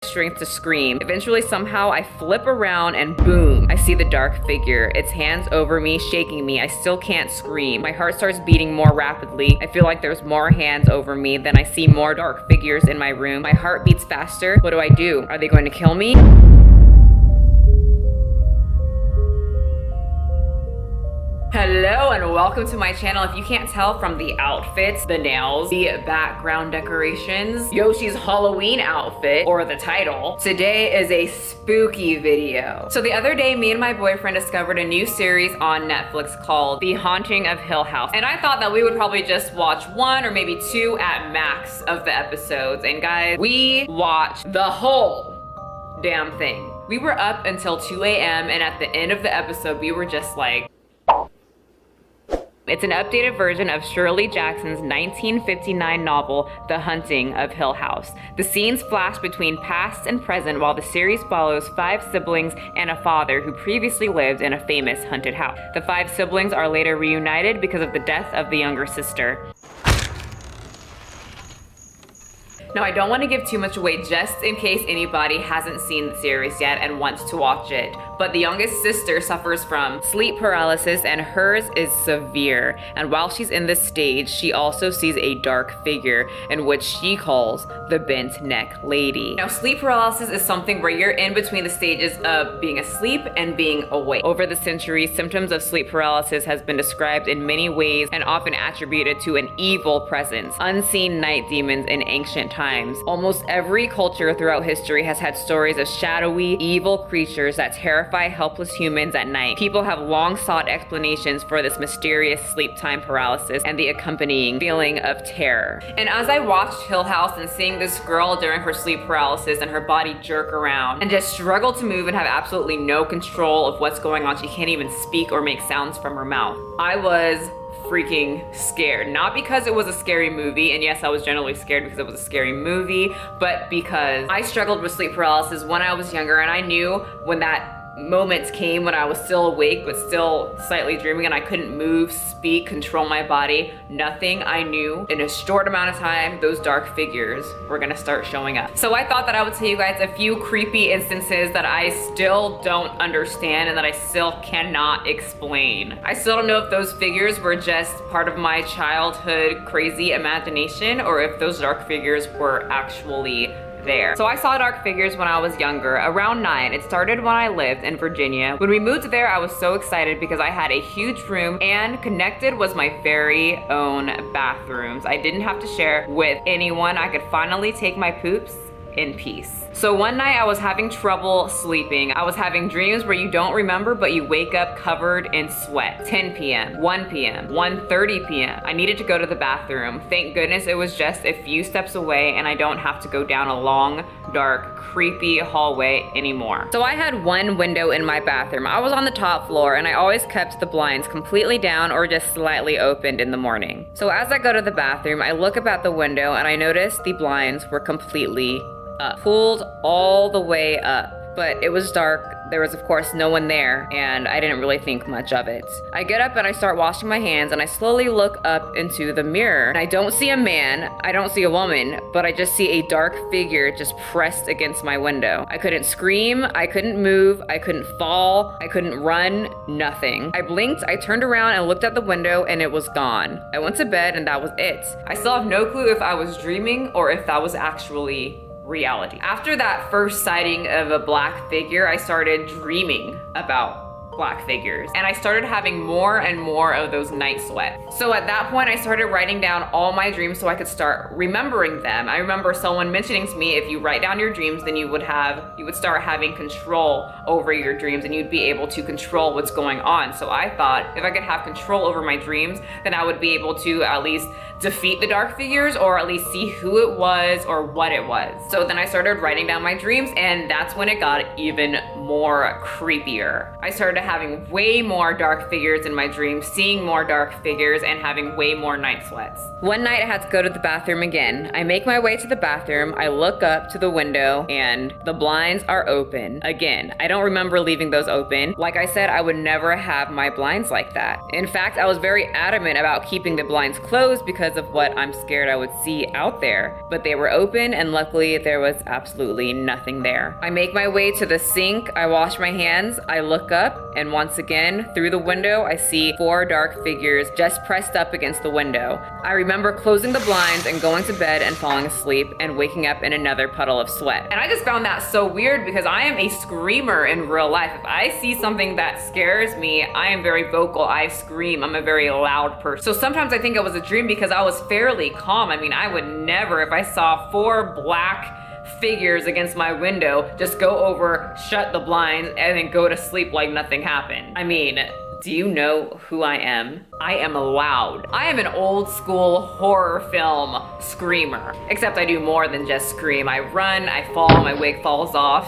strength to scream. Eventually, somehow, I flip around and boom, I see the dark figure. Its hands over me, shaking me. I still can't scream. My heart starts beating more rapidly. I feel like there's more hands over me. Then I see more dark figures in my room. My heart beats faster. What do? Are they going to kill me? Hello and welcome to my channel. If you can't tell from the outfits, the nails, the background decorations, Yoshi's Halloween outfit, or the title, today is a spooky video. So the other day, me and my boyfriend discovered a new series on Netflix called The Haunting of Hill House. And I thought that we would probably just watch one or maybe two at max of the episodes. And guys, we watched the whole damn thing. We were up until 2 a.m. and at the end of the episode, we were just like, it's an updated version of Shirley Jackson's 1959 novel, The Haunting of Hill House. The scenes flash between past and present while the series follows 5 siblings and a father who previously lived in a famous haunted house. The 5 siblings are later reunited because of the death of the younger sister. Now, I don't want to give too much away just in case anybody hasn't seen the series yet and wants to watch it, but the youngest sister suffers from sleep paralysis and hers is severe. And while she's in this stage, she also sees a dark figure in which she calls the bent neck lady. Now, sleep paralysis is something where you're in between the stages of being asleep and being awake. Over the centuries, symptoms of sleep paralysis has been described in many ways and often attributed to an evil presence, unseen night demons in ancient times. Almost every culture throughout history has had stories of shadowy, evil creatures that terrify helpless humans at night. People have long sought explanations for this mysterious sleep time paralysis and the accompanying feeling of terror. And as I watched Hill House and seeing this girl during her sleep paralysis and her body jerk around and just struggle to move and have absolutely no control of what's going on, she can't even speak or make sounds from her mouth, I was freaking scared. Not because it was a scary movie, and yes, I was generally scared because it was a scary movie, but because I struggled with sleep paralysis when I was younger, and I knew when that moment came when I was still awake but still slightly dreaming and I couldn't move, speak, control my body, nothing. I knew in a short amount of time those dark figures were gonna start showing up. So I thought that I would tell you guys a few creepy instances that I still don't understand and that I still cannot explain. I still don't know if those figures were just part of my childhood crazy imagination or if those dark figures were actually there. So I saw dark figures when I was younger, around 9. It started when I lived in Virginia. When we moved there, I was so excited because I had a huge room and connected was my very own bathrooms. I didn't have to share with anyone. I could finally take my poops in peace. So one night I was having trouble sleeping. I was having dreams where you don't remember, but you wake up covered in sweat. 10 p.m., 1 p.m., 1:30 p.m. I needed to go to the bathroom. Thank goodness it was just a few steps away and I don't have to go down a long, dark, creepy hallway anymore. So I had one window in my bathroom. I was on the top floor and I always kept the blinds completely down or just slightly opened in the morning. So as I go to the bathroom, I look up at the window and I notice the blinds were completely up, pulled all the way up. But it was dark. There was of course no one there and I didn't really think much of it. I get up and I start washing my hands and I slowly look up into the mirror and I don't see a man, I don't see a woman, but I just see a dark figure just pressed against my window. I couldn't scream, I couldn't move, I couldn't fall, I couldn't run, nothing. I blinked, I turned around and looked at the window and it was gone. I went to bed and that was it. I still have no clue if I was dreaming or if that was actually reality. After that first sighting of a black figure, I started dreaming about black figures and I started having more and more of those night sweats. So at that point I started writing down all my dreams so I could start remembering them. I remember someone mentioning to me, if you write down your dreams, then you would start having control over your dreams and you'd be able to control what's going on. So I thought if I could have control over my dreams, then I would be able to at least defeat the dark figures or at least see who it was or what it was. So then I started writing down my dreams and that's when it got even more creepier. I started to having way more dark figures in my dreams, seeing more dark figures, and having way more night sweats. One night I had to go to the bathroom again. I make my way to the bathroom, I look up to the window, and the blinds are open. Again, I don't remember leaving those open. Like I said, I would never have my blinds like that. In fact, I was very adamant about keeping the blinds closed because of what I'm scared I would see out there. But they were open, and luckily there was absolutely nothing there. I make my way to the sink, I wash my hands, I look up, and once again, through the window, I see 4 dark figures just pressed up against the window. I remember closing the blinds and going to bed and falling asleep and waking up in another puddle of sweat. And I just found that so weird because I am a screamer in real life. If I see something that scares me, I am very vocal, I scream, I'm a very loud person. So sometimes I think it was a dream because I was fairly calm. I mean, I would never, if I saw 4 black figures against my window, just go over, shut the blinds, and then go to sleep like nothing happened. I mean, do you know who I am? I am loud. I am an old school horror film screamer. Except I do more than just scream. I run, I fall, my wig falls off,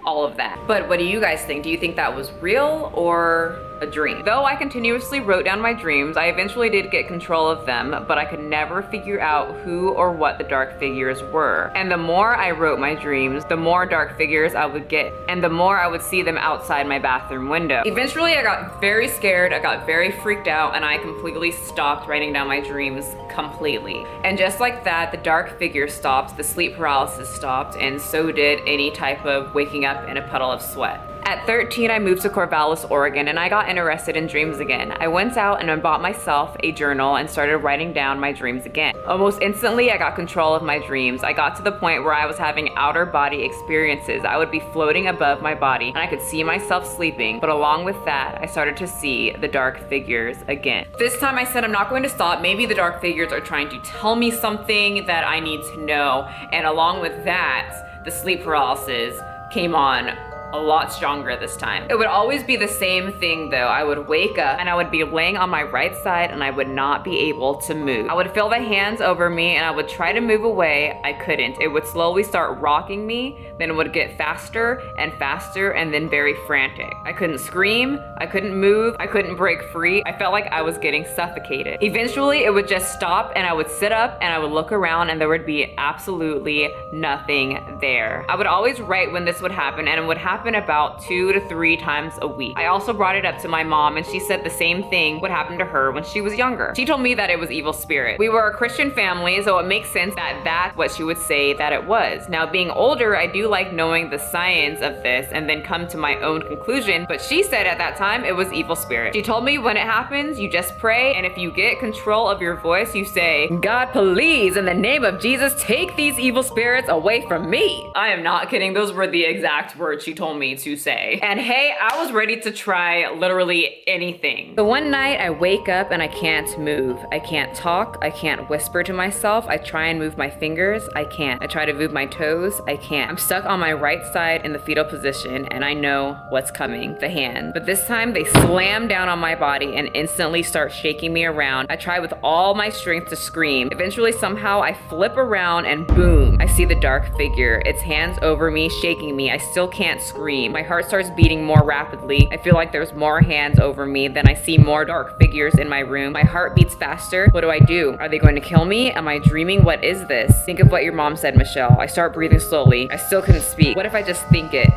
all of that. But what do you guys think? Do you think that was real or a dream? Though I continuously wrote down my dreams, I eventually did get control of them, but I could never figure out who or what the dark figures were. And the more I wrote my dreams, the more dark figures I would get, and the more I would see them outside my bathroom window. Eventually, I got very scared, I got very freaked out, and I completely stopped writing down my dreams completely. And just like that, the dark figure stopped, the sleep paralysis stopped, and so did any type of waking up in a puddle of sweat. At 13, I moved to Corvallis, Oregon, and I got interested in dreams again. I went out and I bought myself a journal and started writing down my dreams again. Almost instantly, I got control of my dreams. I got to the point where I was having outer body experiences. I would be floating above my body, and I could see myself sleeping, but along with that, I started to see the dark figures again. This time I said I'm not going to stop. Maybe the dark figures are trying to tell me something that I need to know, and along with that, the sleep paralysis came on a lot stronger this time. It would always be the same thing though. I would wake up and I would be laying on my right side and I would not be able to move. I would feel the hands over me and I would try to move away. I couldn't. It would slowly start rocking me, then it would get faster and faster and then very frantic. I couldn't scream, I couldn't move, I couldn't break free. I felt like I was getting suffocated. Eventually it would just stop and I would sit up and I would look around and there would be absolutely nothing there. I would always write when this would happen, and it would happen about 2 to 3 times a week. I also brought it up to my mom and she said the same thing would happen to her when she was younger. She told me that it was evil spirit. We were a Christian family, so it makes sense that that's what she would say that it was. Now being older, I do like knowing the science of this and then come to my own conclusion, but she said at that time it was evil spirit. She told me when it happens, you just pray, and if you get control of your voice, you say, God, please, in the name of Jesus, take these evil spirits away from me. I am not kidding. Those were the exact words she told me to say. And hey, I was ready to try literally anything. So one night I wake up and I can't move. I can't talk. I can't whisper to myself. I try and move my fingers. I can't. I try to move my toes. I can't. I'm stuck on my right side in the fetal position and I know what's coming, the hand. But this time they slam down on my body and instantly start shaking me around. I try with all my strength to scream. Eventually somehow I flip around and boom, I see the dark figure. Its hands over me, shaking me. I still can't scream. My heart starts beating more rapidly. I feel like there's more hands over me. Then I see more dark figures in my room. My heart beats faster. What do? Are they going to kill me? Am I dreaming? What is this? Think of what your mom said, Michelle. I start breathing slowly. I still couldn't speak. What if I just think it?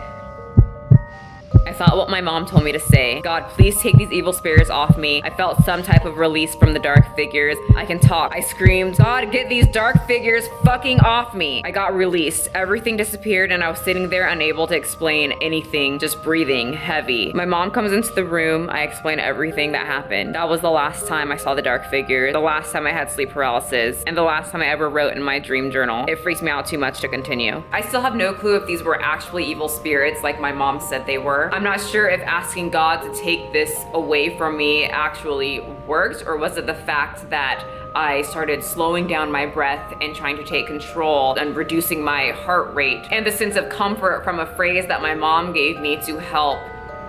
I thought what my mom told me to say. God, please take these evil spirits off me. I felt some type of release from the dark figures. I can talk. I screamed, God, get these dark figures fucking off me. I got released. Everything disappeared and I was sitting there unable to explain anything, just breathing heavy. My mom comes into the room. I explain everything that happened. That was the last time I saw the dark figures, the last time I had sleep paralysis, and the last time I ever wrote in my dream journal. It freaks me out too much to continue. I still have no clue if these were actually evil spirits like my mom said they were. I'm not sure if asking God to take this away from me actually worked, or was it the fact that I started slowing down my breath and trying to take control and reducing my heart rate, and the sense of comfort from a phrase that my mom gave me to help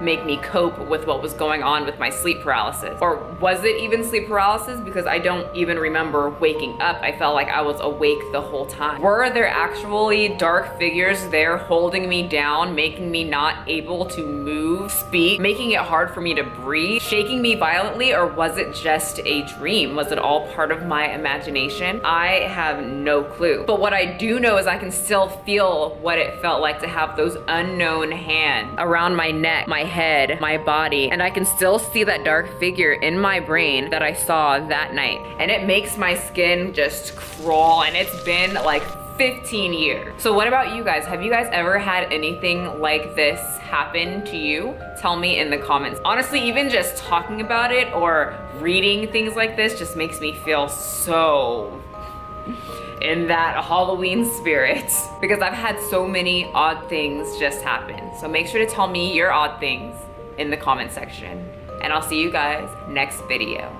make me cope with what was going on with my sleep paralysis. Or was it even sleep paralysis? Because I don't even remember waking up. I felt like I was awake the whole time. Were there actually dark figures there holding me down, making me not able to move, speak, making it hard for me to breathe, shaking me violently, or was it just a dream? Was it all part of my imagination? I have no clue. But what I do know is I can still feel what it felt like to have those unknown hands around my neck, my head, my body, and I can still see that dark figure in my brain that I saw that night. And it makes my skin just crawl, and it's been like 15 years. So what about you guys? Have you guys ever had anything like this happen to you? Tell me in the comments. Honestly, even just talking about it or reading things like this just makes me feel so in that Halloween spirit, because I've had so many odd things just happen. So make sure to tell me your odd things in the comment section, and I'll see you guys next video.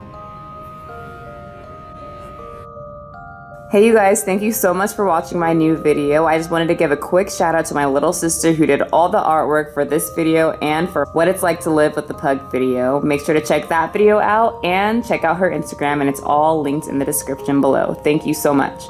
Hey you guys, thank you so much for watching my new video. I just wanted to give a quick shout out to my little sister who did all the artwork for this video and for What It's Like to Live with the Pug video. Make sure to check that video out and check out her Instagram, and it's all linked in the description below. Thank you so much.